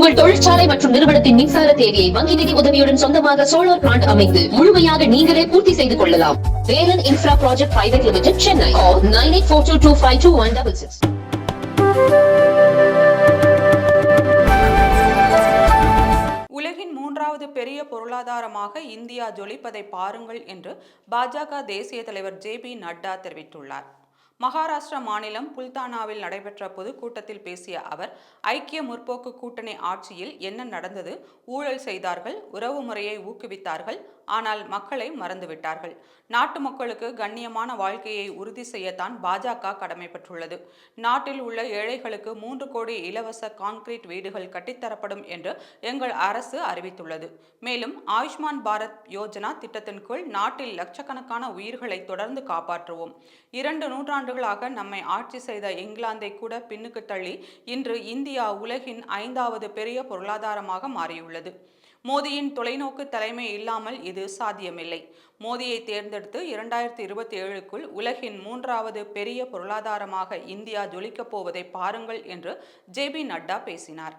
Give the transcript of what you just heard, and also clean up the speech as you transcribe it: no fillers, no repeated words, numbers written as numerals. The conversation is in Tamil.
உங்கள் தொழிற்சாலை மற்றும் நிறுவனத்தின் மின்சார தேவையை வங்கி நிதி உதவியுடன் சொந்தமாக சோலார் பிளான்ட் அமைத்து முழுமையாக நீங்களே பூர்த்தி செய்து கொள்ளலாம். Velan infra project private limited, Chennai. 9842252166. உலகின் மூன்றாவது பெரிய பொருளாதாரமாக இந்தியா ஜொலிப்பதை பாருங்கள் என்று பாஜக தேசிய தலைவர் ஜே.பி. நட்டா தெரிவித்துள்ளார். மகாராஷ்டிரா மாநிலம் புல்தானாவில் நடைபெற்ற பொதுக்கூட்டத்தில் பேசிய அவர், ஐக்கிய முற்போக்கு கூட்டணி ஆட்சியில் என்ன நடந்தது? ஊழல் செய்தார்கள், உறவு முறையை ஊக்குவித்தார்கள், ஆனால் மக்களை மறந்துவிட்டார்கள். நாட்டு மக்களுக்கு கண்ணியமான வாழ்க்கையை உறுதி செய்யத்தான் பாஜக கடமைப்பட்டுள்ளது. நாட்டில் உள்ள ஏழைகளுக்கு 3 கோடி இலவச கான்கிரீட் வீடுகள் கட்டித்தரப்படும் என்று எங்கள் அரசு அறிவித்துள்ளது. மேலும் ஆயுஷ்மான் பாரத் யோஜனா திட்டத்தின் கீழ் நாட்டில் லட்சக்கணக்கான உயிர்களை தொடர்ந்து காப்பாற்றுவோம். 2 நூற்றாண்டுகளாக நம்மை ஆட்சி செய்த இங்கிலாந்தை கூட பின்னுக்கு தள்ளி இன்று இந்தியா உலகின் 5வது பெரிய பொருளாதாரமாக மாறியுள்ளது. மோடியின் தொலைநோக்கு தலைமை இல்லாமல் இது சாத்தியமில்லை. மோடியை தேர்ந்தெடுத்து 2027க்குள் உலகின் 3வது பெரிய பொருளாதாரமாக இந்தியா ஜொலிக்கப் போவதை பாருங்கள் என்று ஜே.பி. நட்டா பேசினார்.